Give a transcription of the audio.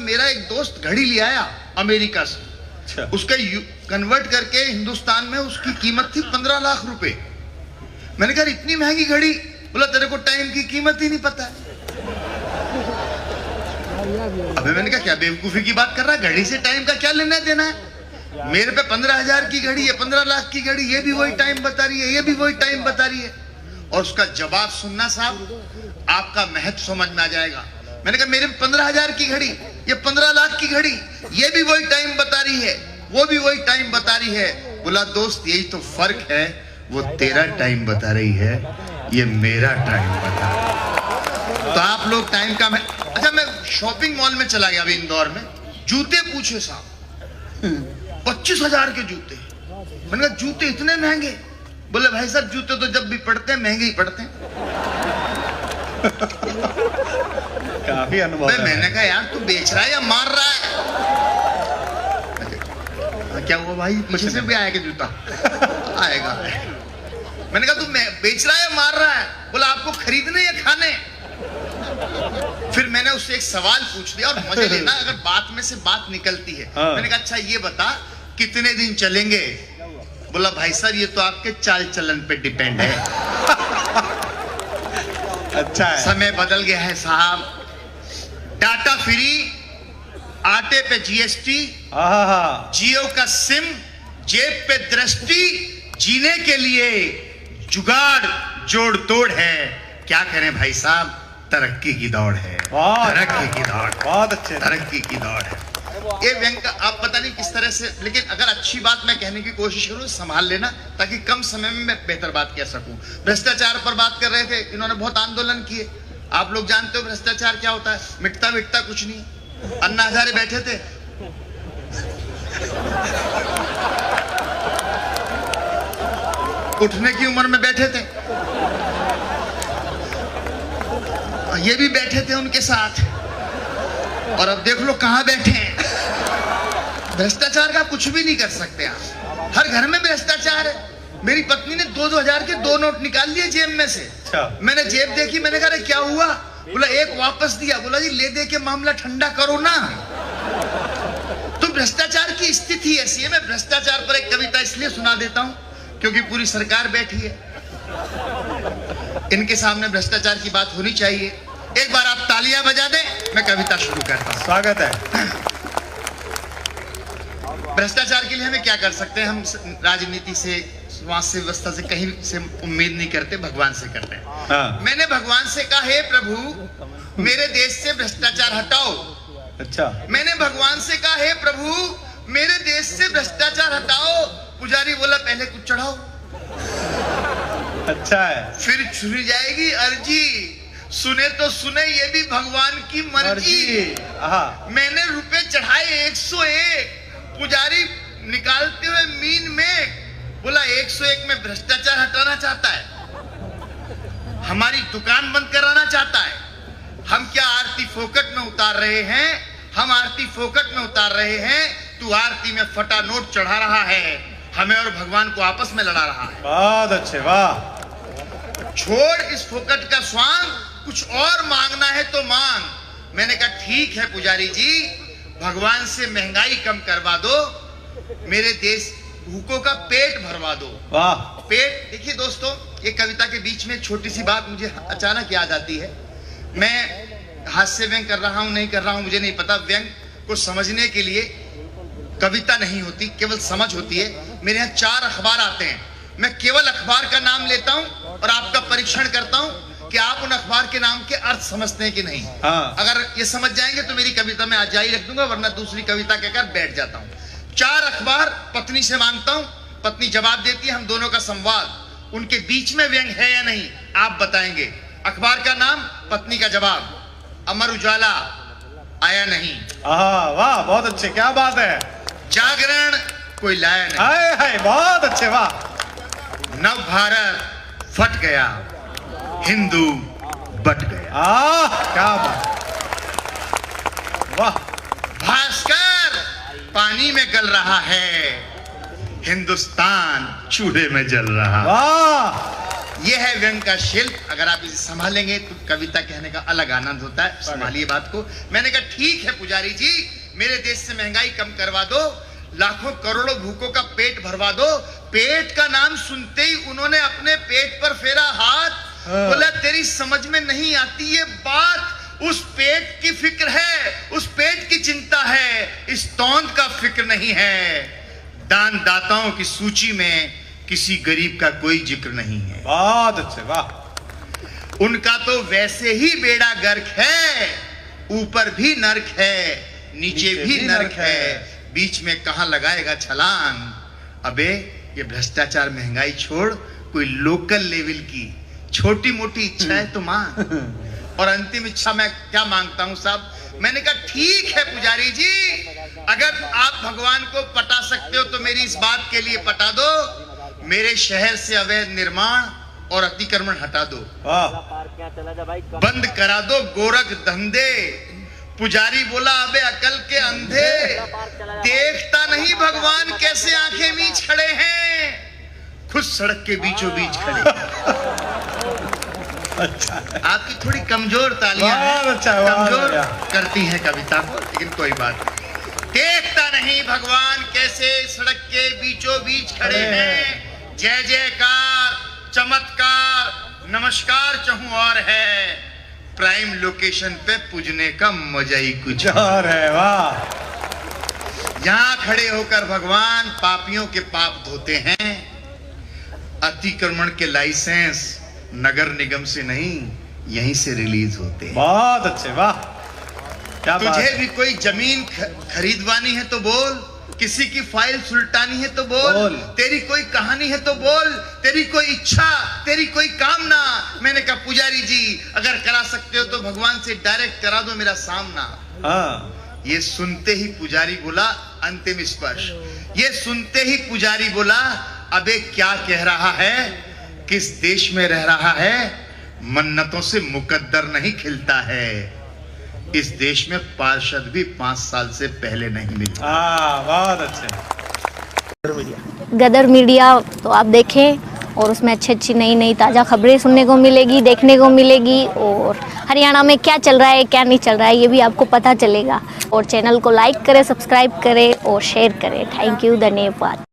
मेरा एक दोस्त घड़ी ले आया अमेरिका से। अच्छा। उसका कन्वर्ट करके हिंदुस्तान में उसकी कीमत थी 15 लाख रुपए। मैंने कहा इतनी महंगी घड़ी? बोला तेरे को टाइम की कीमत ही नहीं पता है। अबे मैंने कहा क्या बेवकूफी की बात कर रहा है, घड़ी से टाइम का क्या लेना देना है? मेरे पे 15,000 की घड़ी है, 15 लाख की घड़ी, ये भी वही टाइम बता रही है, ये भी वही टाइम बता रही है। और उसका जवाब सुनना साहब, आपका महत्व समझ में आ जाएगा। मैंने कहा मेरे 15,000 की घड़ी, ये 15 लाख की घड़ी, ये भी वही टाइम बता रही है, वो भी वही टाइम बता रही है। बोला दोस्त यही तो फर्क है, वो तेरा टाइम बता रही है, ये मेरा टाइम बता रही है। तो आप लोग टाइम का अच्छा, मैं शॉपिंग मॉल में चला गया अभी इंदौर में, जूते पूछे साहब 25,000 के जूते। मैंने कहा जूते इतने महंगे? बोले भाई साहब जूते तो जब भी पड़ते हैं महंगे ही पड़ते हैं। काफी अनुभव है। मैंने कहा यार तू बेच रहा है या मार रहा है? क्या हुआ भाई, पीछे से भी आएगा जूता? आएगा। मैंने कहा तू बेच रहा है या मार रहा है? बोला आपको खरीदने या खाने? फिर मैंने उससे एक सवाल पूछ लिया, और मजे लेना अगर बात में से बात निकलती है। मैंने कहा अच्छा ये बता कितने दिन चलेंगे? बोला भाई साहब ये तो आपके चाल चलन पे डिपेंड है। अच्छा है। समय बदल गया है साहब, डाटा फ्री, आटे पे जीएसटी, जियो का सिम, जेब पे दृष्टि, जीने के लिए जुगाड़ जोड़ तोड़ है। क्या करें भाई साहब, तरक्की की दौड़ है, तरक्की की दौड़, बहुत अच्छे, तरक्की की दौड़ है। ये व्यंग का आप पता नहीं किस तरह से, लेकिन अगर अच्छी बात मैं कहने की कोशिश करूं संभाल लेना, ताकि कम समय में मैं बेहतर बात कह सकूं। भ्रष्टाचार पर बात कर रहे थे, इन्होंने बहुत आंदोलन किए। आप लोग जानते हो भ्रष्टाचार क्या होता है? मिटता मिटता कुछ नहीं। अन्ना हजारे बैठे थे, उठने की उम्र में बैठे थे, ये भी बैठे थे उनके साथ, और अब देख लो कहां बैठे हैं। भ्रष्टाचार का कुछ भी नहीं कर सकते आप, हर घर में भ्रष्टाचार है। मेरी पत्नी ने 2,000 के 2 नोट निकाल लिए जेब में से। मैंने जेब देखी, मैंने कहा क्या हुआ? बोला एक वापस दिया। बोला जी ले दे के मामला ठंडा करो ना। तो भ्रष्टाचार की स्थिति ऐसी है। मैं भ्रष्टाचार पर एक कविता इसलिए सुना देता हूं क्योंकि पूरी सरकार बैठी है, इनके सामने भ्रष्टाचार की बात होनी चाहिए। एक बार आप तालियां बजा दें, मैं कविता शुरू करता हूं। स्वागत है। भ्रष्टाचार के लिए हमें क्या कर सकते हैं? हम राजनीति से, समाज से, व्यवस्था से कहीं से उम्मीद नहीं करते, भगवान से करते हैं। मैंने भगवान से कहा हे प्रभु मेरे देश से भ्रष्टाचार हटाओ। अच्छा। मैंने भगवान से कहा हे प्रभु मेरे देश से भ्रष्टाचार हटाओ। पुजारी बोला पहले कुछ चढ़ाओ। अच्छा है। फिर छुरी जाएगी अर्जी, सुने तो सुने ये भी भगवान की मर्जी। मैंने रुपए चढ़ाए 101, पुजारी निकालते हुए मीन में बोला 101 में भ्रष्टाचार हटाना चाहता है, हमारी दुकान बंद कराना चाहता है। हम क्या आरती फोकट में उतार रहे हैं? हम आरती फोकट में उतार रहे हैं, तू आरती में फटा नोट चढ़ा रहा है, हमें और भगवान को आपस में लड़ा रहा है। बहुत अच्छे, वाह। छोड़ इस फोकट का स्वांग, कुछ और मांगना है तो मांग। मैंने कहा ठीक है पुजारी जी, भगवान से महंगाई कम करवा दो, मेरे देश भूखों का पेट भरवा दो। वाह। पेट, देखिए दोस्तों, ये कविता के बीच में छोटी सी बात मुझे अचानक याद आती है। मैं हास्य व्यंग कर रहा हूं नहीं कर रहा हूं मुझे नहीं पता। व्यंग को समझने के लिए कविता नहीं होती, केवल समझ होती है। मेरे यहाँ 4 अखबार आते हैं, मैं केवल अखबार का नाम लेता हूं और आपका परीक्षण करता हूं कि आप उन अखबार के नाम के अर्थ समझते हैं कि नहीं। अगर ये समझ जाएंगे तो मेरी कविता में आज जारी रख दूंगा, वरना दूसरी कविता कहकर बैठ जाता हूं। 4 अखबार पत्नी से मांगता हूं, पत्नी जवाब देती है, हम दोनों का संवाद। उनके बीच में व्यंग है या नहीं आप बताएंगे। अखबार का नाम, पत्नी का जवाब। अमर उजाला आया नहीं। वाह, बहुत अच्छे, क्या बात है। जागरण कोई लाया नहीं। हाय हाय, बहुत अच्छे, वाह। नव भारत फट गया, हिंदू बट गया। क्या बात, वाह। भास्कर पानी में गल रहा है, हिंदुस्तान चूल्हे में जल रहा। वाह ये है व्यंग का शिल्प। अगर आप इसे संभालेंगे तो कविता कहने का अलग आनंद होता है। संभालिए बात को। मैंने कहा ठीक है पुजारी जी, मेरे देश से महंगाई कम करवा दो, लाखों करोड़ों भूखों का पेट भरवा दो। पेट का नाम सुनते ही उन्होंने अपने पेट पर फेरा हाथ। बोला तेरी समझ में नहीं आती ये बात, उस पेट की फिक्र है, उस पेट की चिंता है, इस तौंद का फिक्र नहीं है। दान दाताओं की सूची में किसी गरीब का कोई जिक्र नहीं है। बहुत अच्छे, वाह। उनका तो वैसे ही बेड़ा गर्क है, ऊपर भी नर्क है, नीचे भी नर्क है, बीच में कहां लगाएगा छलांग। अबे ये भ्रष्टाचार महंगाई छोड़, कोई लोकल लेवल की छोटी मोटी इच्छा है तो मांग। और अंतिम इच्छा मैं क्या मांगता हूं साहब? मैंने कहा ठीक है पुजारी जी, अगर आप भगवान को पटा सकते हो तो मेरी इस बात के लिए पटा दो, मेरे शहर से अवैध निर्माण और अतिक्रमण हटा दो, बंद करा दो गोरख धंधे। पुजारी बोला अबे अकल के अंधे, देखता नहीं भगवान कैसे आंखें मीच खड़े हैं, खुद सड़क के बीचों बीच खड़े। अच्छा, आपकी थोड़ी कमजोर तालियां हैं, अच्छा, कमजोर करती हैं कविता को, लेकिन कोई बात नहीं। देखता नहीं भगवान कैसे सड़क के बीचों बीच खड़े हैं, जय जयकार चमत्कार नमस्कार चहूं और है, प्राइम लोकेशन पे पूजने का मजा ही कुछ और है, वाह। यहां खड़े होकर भगवान पापियों के पाप धोते हैं। अतिक्रमण के लाइसेंस नगर निगम से नहीं, यहीं से रिलीज होते हैं। बहुत अच्छे, वाह, क्या बात तुझे है। भी कोई जमीन खरीदवानी है तो बोल, किसी की फाइल सुलटानी है तो बोल, तेरी कोई कहानी है तो बोल, तेरी कोई इच्छा, तेरी कोई कामना। मैंने कहा पुजारी जी अगर करा सकते हो तो भगवान से डायरेक्ट करा दो मेरा सामना। हाँ, ये सुनते ही पुजारी बोला अंतिम स्पर्श। ये सुनते ही पुजारी बोला अबे क्या कह रहा है, किस देश में रह रहा है, मन्नतों से मुकद्दर नहीं खिलता है, इस देश में पार्षद भी 5 साल से पहले नहीं मिलता। हाँ, बहुत अच्छे। गदर मीडिया तो आप देखें और उसमें अच्छी अच्छी नई नई ताज़ा खबरें सुनने को मिलेगी, देखने को मिलेगी, और हरियाणा में क्या चल रहा है क्या नहीं चल रहा है ये भी आपको पता चलेगा। और चैनल को लाइक करें, सब्सक्राइब करें और शेयर करें। थैंक यू, धन्यवाद।